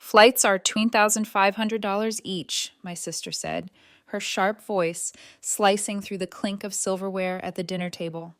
Flights are $2,500 each, my sister said, her sharp voice slicing through the clink of silverware at the dinner table.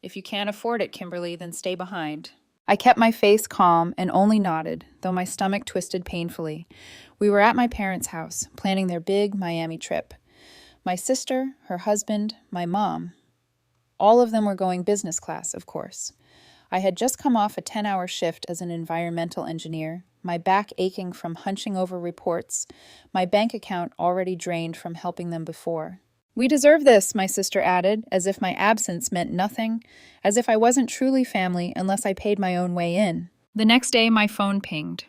If you can't afford it, Kimberly, then stay behind. I kept my face calm and only nodded, though my stomach twisted painfully. We were at my parents' house, planning their big Miami trip. My sister, her husband, my mom. All of them were going business class, of course. I had just come off a 10-hour shift as an environmental engineer, my back aching from hunching over reports, my bank account already drained from helping them before. We deserve this, my sister added, as if my absence meant nothing, as if I wasn't truly family unless I paid my own way in. The next day, my phone pinged.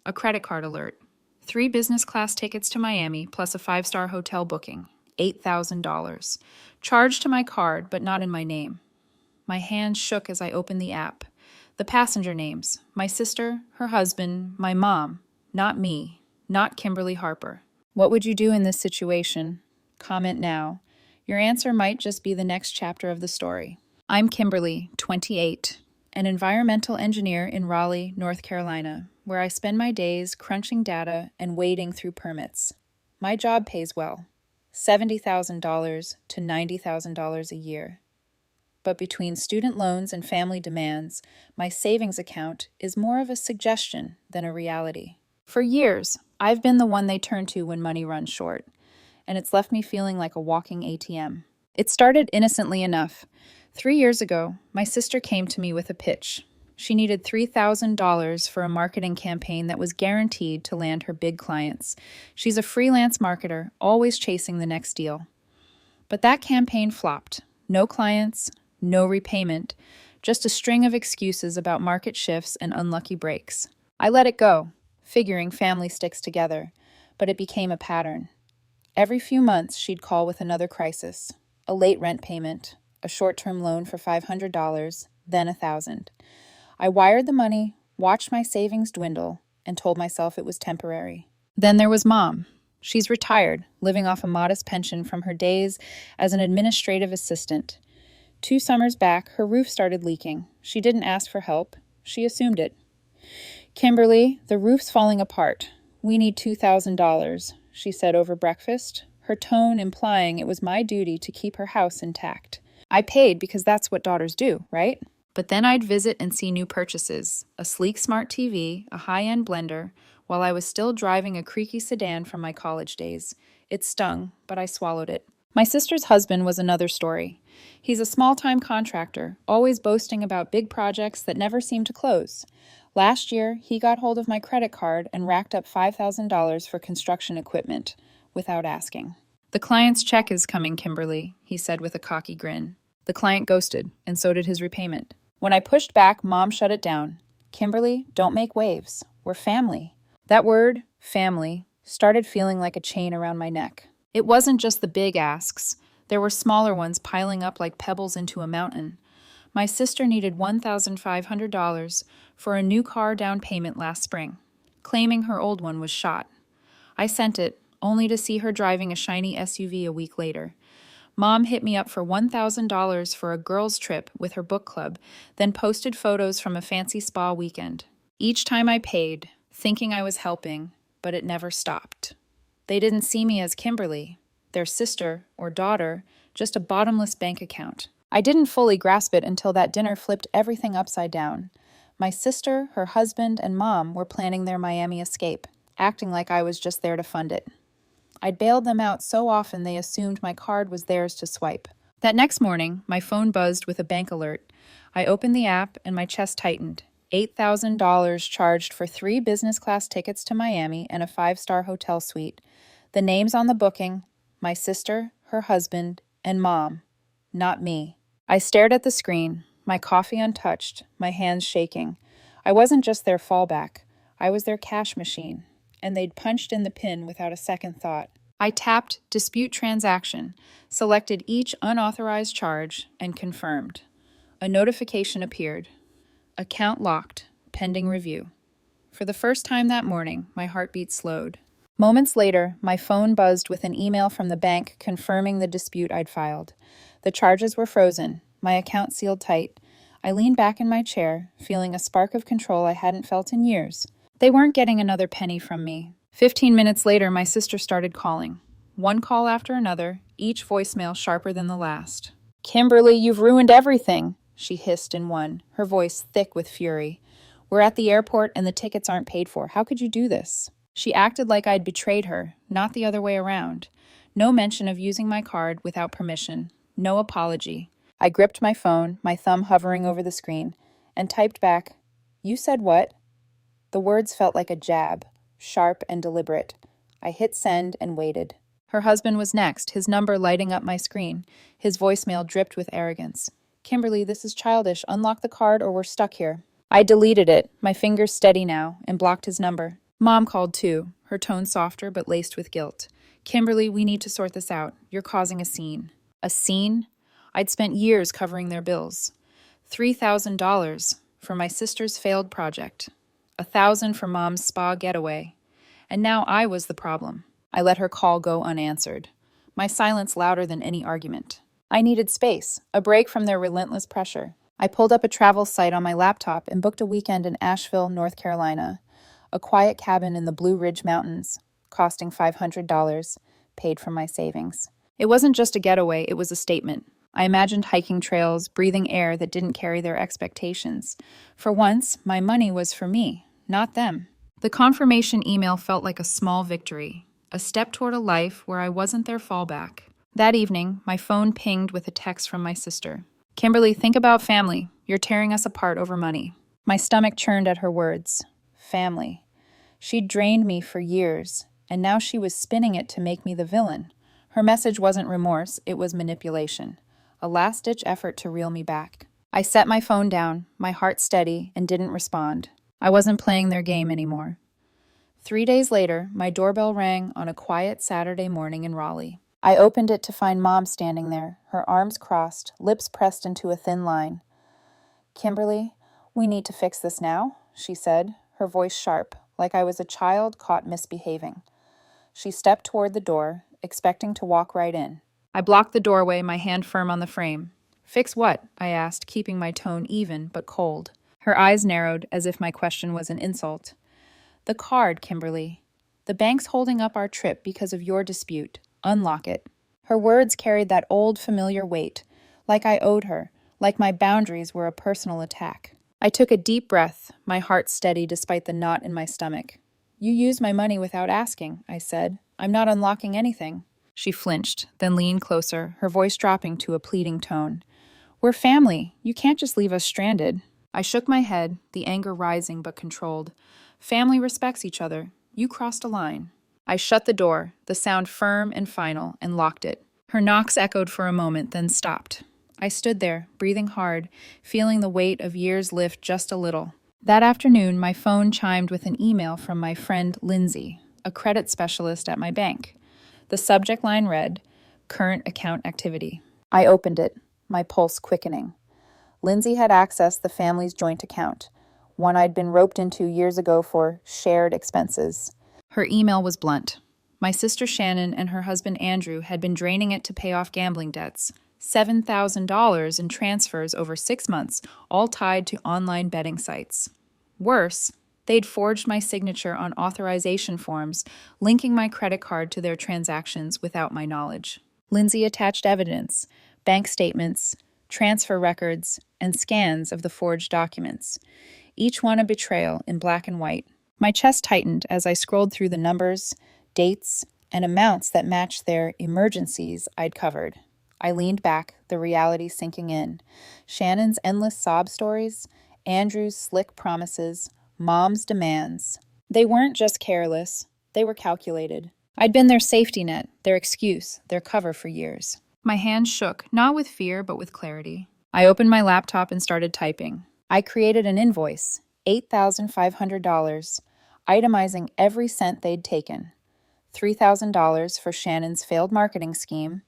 A credit card alert. 3 business class tickets to Miami plus a 5-star hotel booking. $8,000. Charged to my card, but not in my name. My hands shook as I opened the app. The passenger names. My sister, her husband, my mom. Not me. Not Kimberly Harper. What would you do in this situation? Comment now. Your answer might just be the next chapter of the story. I'm Kimberly, 28, an environmental engineer in Raleigh, North Carolina, where I spend my days crunching data and wading through permits. My job pays well, $70,000 to $90,000 a year. But between student loans and family demands, my savings account is more of a suggestion than a reality. For years, I've been the one they turn to when money runs short, and it's left me feeling like a walking ATM. It started innocently enough. 3 years ago, my sister came to me with a pitch. She needed $3,000 for a marketing campaign that was guaranteed to land her big clients. She's a freelance marketer, always chasing the next deal. But that campaign flopped. No clients, no repayment, just a string of excuses about market shifts and unlucky breaks. I let it go, figuring family sticks together, but it became a pattern. Every few months, she'd call with another crisis. A late rent payment, a short-term loan for $500, then $1,000. I wired the money, watched my savings dwindle, and told myself it was temporary. Then there was Mom. She's retired, living off a modest pension from her days as an administrative assistant. 2 summers back, her roof started leaking. She didn't ask for help. She assumed it. Kimberly, the roof's falling apart. We need $2,000, she said over breakfast, her tone implying it was my duty to keep her house intact. I paid because that's what daughters do, right? But then I'd visit and see new purchases, a sleek smart TV, a high-end blender, while I was still driving a creaky sedan from my college days. It stung, but I swallowed it. My sister's husband was another story. He's a small-time contractor, always boasting about big projects that never seem to close. Last year, he got hold of my credit card and racked up $5,000 for construction equipment, without asking. The client's check is coming, Kimberly, he said with a cocky grin. The client ghosted, and so did his repayment. When I pushed back, Mom shut it down. Kimberly, don't make waves. We're family. That word, family, started feeling like a chain around my neck. It wasn't just the big asks. There were smaller ones piling up like pebbles into a mountain. My sister needed $1,500 for a new car down payment last spring, claiming her old one was shot. I sent it, only to see her driving a shiny SUV a week later. Mom hit me up for $1,000 for a girls' trip with her book club, then posted photos from a fancy spa weekend. Each time I paid, thinking I was helping, but it never stopped. They didn't see me as Kimberly, their sister or daughter, just a bottomless bank account. I didn't fully grasp it until that dinner flipped everything upside down. My sister, her husband, and Mom were planning their Miami escape, acting like I was just there to fund it. I'd bailed them out so often they assumed my card was theirs to swipe. That next morning, my phone buzzed with a bank alert. I opened the app and my chest tightened. $8,000 charged for 3 business class tickets to Miami and a 5-star hotel suite. The names on the booking, my sister, her husband, and Mom. Not me. I stared at the screen, my coffee untouched, my hands shaking. I wasn't just their fallback. I was their cash machine, and they'd punched in the PIN without a second thought. I tapped Dispute Transaction, selected each unauthorized charge, and confirmed. A notification appeared. Account locked, pending review. For the first time that morning, my heartbeat slowed. Moments later, my phone buzzed with an email from the bank confirming the dispute I'd filed. The charges were frozen, my account sealed tight. I leaned back in my chair, feeling a spark of control I hadn't felt in years. They weren't getting another penny from me. 15 minutes later, my sister started calling. One call after another, each voicemail sharper than the last. "Kimberly, you've ruined everything," she hissed in one, her voice thick with fury. "We're at the airport and the tickets aren't paid for. How could you do this?" She acted like I'd betrayed her, not the other way around. No mention of using my card without permission. No apology. I gripped my phone, my thumb hovering over the screen, and typed back, "You said what?" The words felt like a jab, sharp and deliberate. I hit send and waited. Her husband was next, his number lighting up my screen. His voicemail dripped with arrogance. "Kimberly, this is childish. Unlock the card or we're stuck here." I deleted it, my fingers steady now, and blocked his number. Mom called too, her tone softer but laced with guilt. "Kimberly, we need to sort this out. You're causing a scene." A scene? I'd spent years covering their bills. $3,000 for my sister's failed project. $1,000 for Mom's spa getaway. And now I was the problem. I let her call go unanswered. My silence louder than any argument. I needed space, a break from their relentless pressure. I pulled up a travel site on my laptop and booked a weekend in Asheville, North Carolina. A quiet cabin in the Blue Ridge Mountains, costing $500, paid from my savings. It wasn't just a getaway, it was a statement. I imagined hiking trails, breathing air that didn't carry their expectations. For once, my money was for me, not them. The confirmation email felt like a small victory, a step toward a life where I wasn't their fallback. That evening, my phone pinged with a text from my sister. "Kimberly, think about family. You're tearing us apart over money." My stomach churned at her words. Family. She'd drained me for years, and now she was spinning it to make me the villain. Her message wasn't remorse, it was manipulation. A last-ditch effort to reel me back. I set my phone down, my heart steady, and didn't respond. I wasn't playing their game anymore. 3 days later, my doorbell rang on a quiet Saturday morning in Raleigh. I opened it to find Mom standing there, her arms crossed, lips pressed into a thin line. "Kimberly, we need to fix this now," she said, her voice sharp, like I was a child caught misbehaving. She stepped toward the door, expecting to walk right in. I blocked the doorway, my hand firm on the frame. "Fix what?" I asked, keeping my tone even but cold. Her eyes narrowed, as if my question was an insult. "The card, Kimberly. The bank's holding up our trip because of your dispute. Unlock it." Her words carried that old, familiar weight, like I owed her, like my boundaries were a personal attack. I took a deep breath, my heart steady despite the knot in my stomach. "You used my money without asking," I said. "I'm not unlocking anything." She flinched, then leaned closer, her voice dropping to a pleading tone. "We're family. You can't just leave us stranded." I shook my head, the anger rising but controlled. "Family respects each other. You crossed a line." I shut the door, the sound firm and final, and locked it. Her knocks echoed for a moment, then stopped. I stood there, breathing hard, feeling the weight of years lift just a little. That afternoon, my phone chimed with an email from my friend Lindsay, a credit specialist at my bank. The subject line read, "Current account activity." I opened it, my pulse quickening. Lindsay had accessed the family's joint account, one I'd been roped into years ago for shared expenses. Her email was blunt. My sister Shannon and her husband Andrew had been draining it to pay off gambling debts. $7,000 in transfers over 6 months, all tied to online betting sites. Worse, they'd forged my signature on authorization forms, linking my credit card to their transactions without my knowledge. Lindsay attached evidence, bank statements, transfer records, and scans of the forged documents, each one a betrayal in black and white. My chest tightened as I scrolled through the numbers, dates, and amounts that matched their emergencies I'd covered. I leaned back, the reality sinking in. Shannon's endless sob stories, Andrew's slick promises, Mom's demands. They weren't just careless, they were calculated. I'd been their safety net, their excuse, their cover for years. My hand shook, not with fear, but with clarity. I opened my laptop and started typing. I created an invoice, $8,500, itemizing every cent they'd taken. $3,000 for Shannon's failed marketing scheme,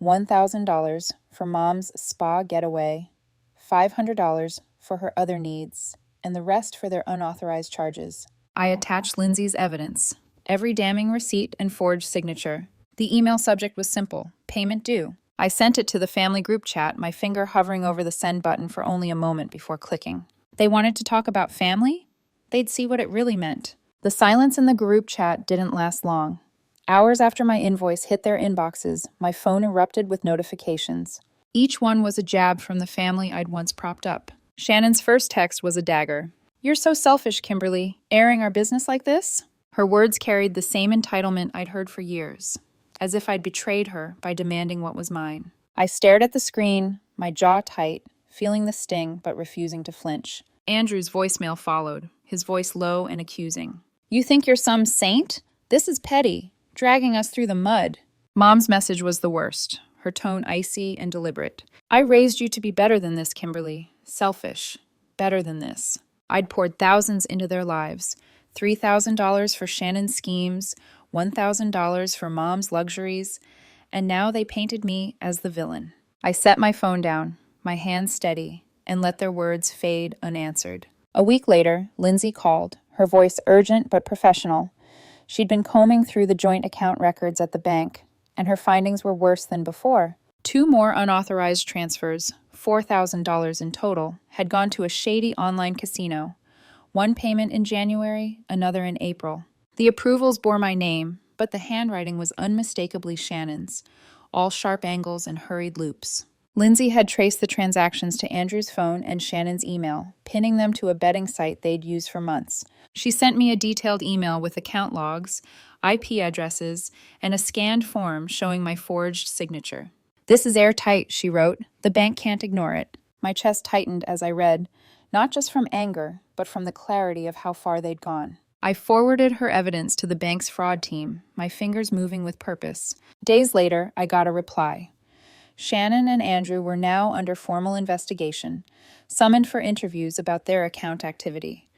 $1,000 for Mom's spa getaway, $500 for her other needs, and the rest for their unauthorized charges. I attached Lindsay's evidence, every damning receipt and forged signature. The email subject was simple, payment due. I sent it to the family group chat, my finger hovering over the send button for only a moment before clicking. They wanted to talk about family? They'd see what it really meant. The silence in the group chat didn't last long. Hours after my invoice hit their inboxes, my phone erupted with notifications. Each one was a jab from the family I'd once propped up. Shannon's first text was a dagger. "You're so selfish, Kimberly, airing our business like this?" Her words carried the same entitlement I'd heard for years, as if I'd betrayed her by demanding what was mine. I stared at the screen, my jaw tight, feeling the sting but refusing to flinch. Andrew's voicemail followed, his voice low and accusing. "You think you're some saint? This is petty, dragging us through the mud." Mom's message was the worst, her tone icy and deliberate. "I raised you to be better than this, Kimberly. Selfish. Better than this." I'd poured thousands into their lives. $3,000 for Shannon's schemes, $1,000 for Mom's luxuries, and now they painted me as the villain. I set my phone down, my hands steady, and let their words fade unanswered. A week later, Lindsay called, her voice urgent but professional. She'd been combing through the joint account records at the bank, and her findings were worse than before. 2 more unauthorized transfers, $4,000 in total, had gone to a shady online casino. One payment in January, another in April. The approvals bore my name, but the handwriting was unmistakably Shannon's, all sharp angles and hurried loops. Lindsay had traced the transactions to Andrew's phone and Shannon's email, pinning them to a betting site they'd used for months. She sent me a detailed email with account logs, IP addresses, and a scanned form showing my forged signature. "This is airtight," she wrote. "The bank can't ignore it." My chest tightened as I read, not just from anger, but from the clarity of how far they'd gone. I forwarded her evidence to the bank's fraud team, my fingers moving with purpose. Days later, I got a reply. Shannon and Andrew were now under formal investigation, summoned for interviews about their account activity.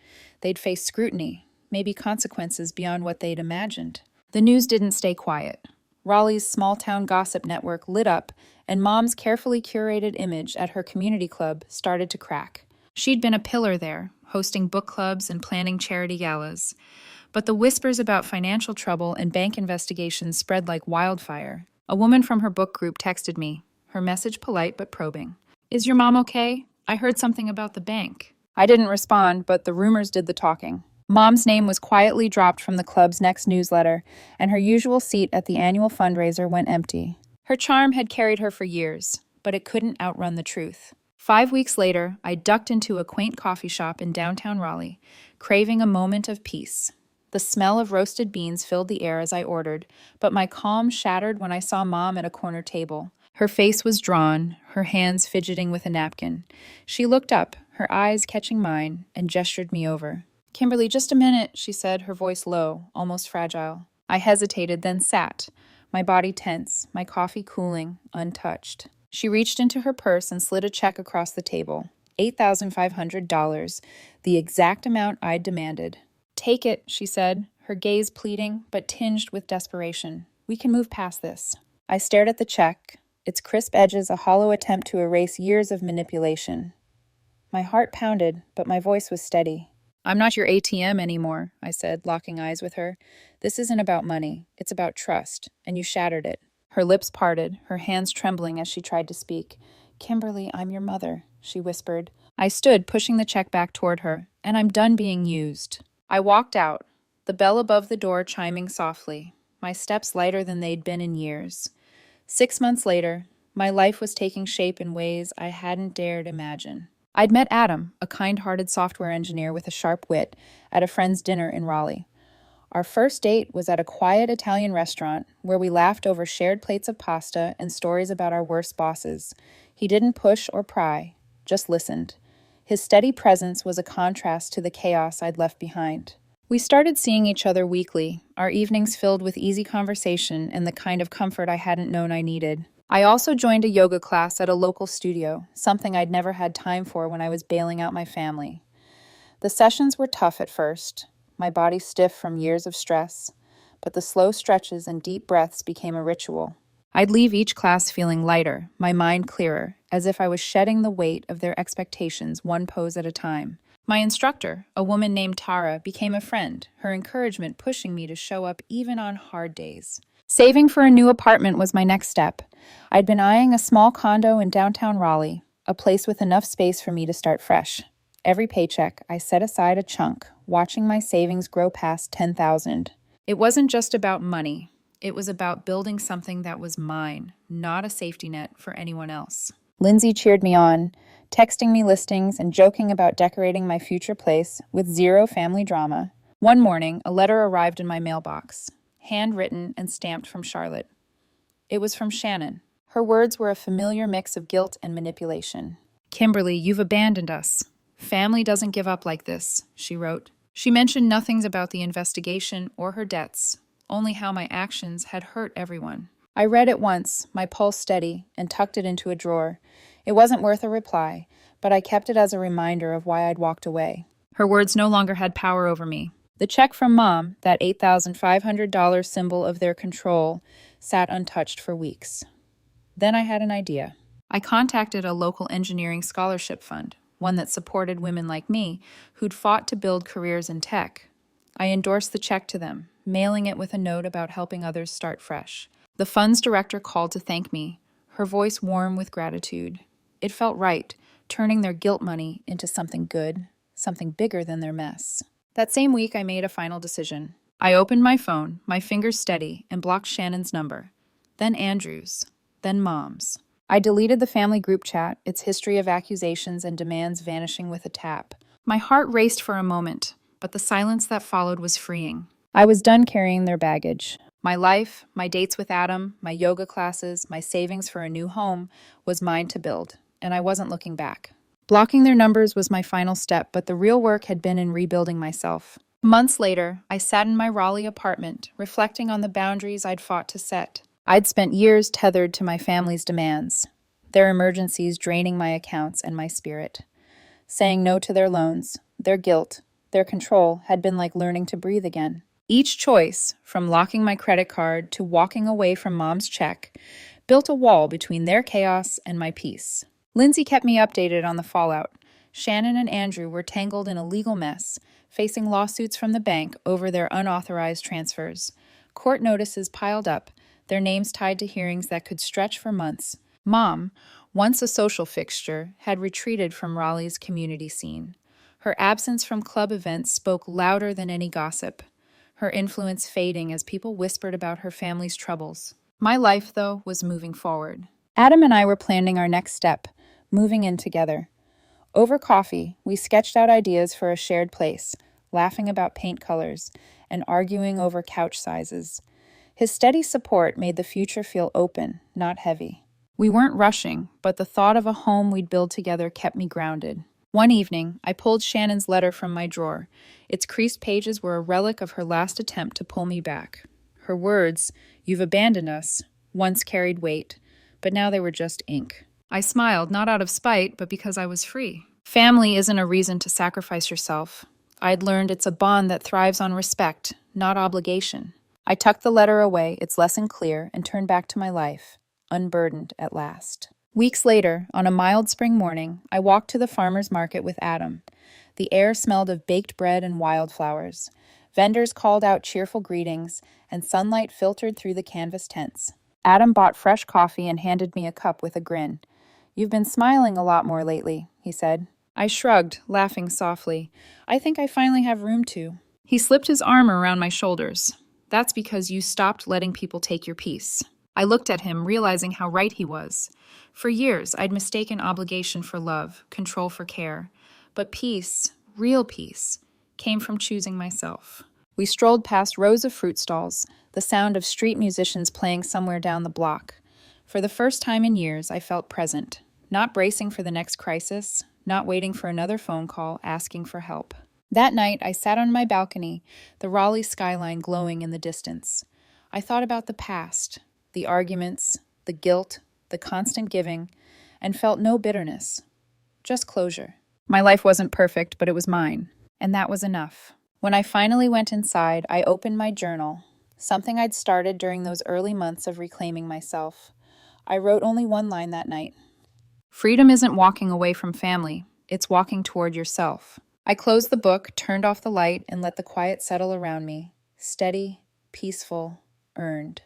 They'd face scrutiny, maybe consequences beyond what they'd imagined. The news didn't stay quiet. Raleigh's small-town gossip network lit up, and Mom's carefully curated image at her community club started to crack. She'd been a pillar there, hosting book clubs and planning charity galas. But the whispers about financial trouble and bank investigations spread like wildfire. A woman from her book group texted me, her message polite but probing. "Is your mom okay? I heard something about the bank." I didn't respond, but the rumors did the talking. Mom's name was quietly dropped from the club's next newsletter, and her usual seat at the annual fundraiser went empty. Her charm had carried her for years, but it couldn't outrun the truth. 5 weeks later, I ducked into a quaint coffee shop in downtown Raleigh, craving a moment of peace. The smell of roasted beans filled the air as I ordered, but my calm shattered when I saw Mom at a corner table. Her face was drawn, her hands fidgeting with a napkin. She looked up, her eyes catching mine, and gestured me over. "Kimberly, just a minute," she said, her voice low, almost fragile. I hesitated, then sat, my body tense, my coffee cooling, untouched. She reached into her purse and slid a check across the table. $8,500, the exact amount I'd demanded. "Take it," she said, her gaze pleading, but tinged with desperation. "We can move past this." I stared at the check, its crisp edges a hollow attempt to erase years of manipulation. My heart pounded, but my voice was steady. "I'm not your ATM anymore," I said, locking eyes with her. "This isn't about money. It's about trust, and you shattered it." Her lips parted, her hands trembling as she tried to speak. "Kimberly, I'm your mother," she whispered. I stood, pushing the check back toward her, "and I'm done being used." I walked out, the bell above the door chiming softly, my steps lighter than they'd been in years. 6 months later, my life was taking shape in ways I hadn't dared imagine. I'd met Adam, a kind-hearted software engineer with a sharp wit, at a friend's dinner in Raleigh. Our first date was at a quiet Italian restaurant where we laughed over shared plates of pasta and stories about our worst bosses. He didn't push or pry, just listened. His steady presence was a contrast to the chaos I'd left behind. We started seeing each other weekly, our evenings filled with easy conversation and the kind of comfort I hadn't known I needed. I also joined a yoga class at a local studio, something I'd never had time for when I was bailing out my family. The sessions were tough at first, my body stiff from years of stress, but the slow stretches and deep breaths became a ritual. I'd leave each class feeling lighter, my mind clearer, as if I was shedding the weight of their expectations one pose at a time. My instructor, a woman named Tara, became a friend, her encouragement pushing me to show up even on hard days. Saving for a new apartment was my next step. I'd been eyeing a small condo in downtown Raleigh, a place with enough space for me to start fresh. Every paycheck, I set aside a chunk, watching my savings grow past 10,000. It wasn't just about money. It was about building something that was mine, not a safety net for anyone else. Lindsay cheered me on, texting me listings and joking about decorating my future place with zero family drama. One morning, a letter arrived in my mailbox, handwritten and stamped from Charlotte. It was from Shannon. Her words were a familiar mix of guilt and manipulation. "Kimberly, you've abandoned us. Family doesn't give up like this," she wrote. She mentioned nothing about the investigation or her debts, only how my actions had hurt everyone. I read it once, my pulse steady, and tucked it into a drawer. It wasn't worth a reply, but I kept it as a reminder of why I'd walked away. Her words no longer had power over me. The check from Mom, that $8,500 symbol of their control, sat untouched for weeks. Then I had an idea. I contacted a local engineering scholarship fund, one that supported women like me who'd fought to build careers in tech. I endorsed the check to them, mailing it with a note about helping others start fresh. The fund's director called to thank me, her voice warm with gratitude. It felt right, turning their guilt money into something good, something bigger than their mess. That same week, I made a final decision. I opened my phone, my fingers steady, and blocked Shannon's number, then Andrew's, then Mom's. I deleted the family group chat, its history of accusations and demands vanishing with a tap. My heart raced for a moment, but the silence that followed was freeing. I was done carrying their baggage. My life, my dates with Adam, my yoga classes, my savings for a new home was mine to build, and I wasn't looking back. Blocking their numbers was my final step, but the real work had been in rebuilding myself. Months later, I sat in my Raleigh apartment, reflecting on the boundaries I'd fought to set. I'd spent years tethered to my family's demands, their emergencies draining my accounts and my spirit. Saying no to their loans, their guilt, their control had been like learning to breathe again. Each choice, from locking my credit card to walking away from Mom's check, built a wall between their chaos and my peace. Lindsay kept me updated on the fallout. Shannon and Andrew were tangled in a legal mess, facing lawsuits from the bank over their unauthorized transfers. Court notices piled up, their names tied to hearings that could stretch for months. Mom, once a social fixture, had retreated from Raleigh's community scene. Her absence from club events spoke louder than any gossip, her influence fading as people whispered about her family's troubles. My life, though, was moving forward. Adam and I were planning our next step, moving in together. Over coffee, we sketched out ideas for a shared place, laughing about paint colors and arguing over couch sizes. His steady support made the future feel open, not heavy. We weren't rushing, but the thought of a home we'd build together kept me grounded. One evening, I pulled Shannon's letter from my drawer. Its creased pages were a relic of her last attempt to pull me back. Her words, "You've abandoned us," once carried weight, but now they were just ink. I smiled, not out of spite, but because I was free. Family isn't a reason to sacrifice yourself. I'd learned it's a bond that thrives on respect, not obligation. I tucked the letter away, its lesson clear, and turned back to my life, unburdened at last. Weeks later, on a mild spring morning, I walked to the farmer's market with Adam. The air smelled of baked bread and wildflowers. Vendors called out cheerful greetings, and sunlight filtered through the canvas tents. Adam bought fresh coffee and handed me a cup with a grin. "You've been smiling a lot more lately," he said. I shrugged, laughing softly. "I think I finally have room to." He slipped his arm around my shoulders. "That's because you stopped letting people take your peace." I looked at him, realizing how right he was. For years, I'd mistaken obligation for love, control for care. But peace, real peace, came from choosing myself. We strolled past rows of fruit stalls, the sound of street musicians playing somewhere down the block. For the first time in years, I felt present, not bracing for the next crisis, not waiting for another phone call asking for help. That night, I sat on my balcony, the Raleigh skyline glowing in the distance. I thought about the past, the arguments, the guilt, the constant giving, and felt no bitterness, just closure. My life wasn't perfect, but it was mine, and that was enough. When I finally went inside, I opened my journal, something I'd started during those early months of reclaiming myself. I wrote only one line that night. Freedom isn't walking away from family, it's walking toward yourself. I closed the book, turned off the light, and let the quiet settle around me. Steady, peaceful, earned.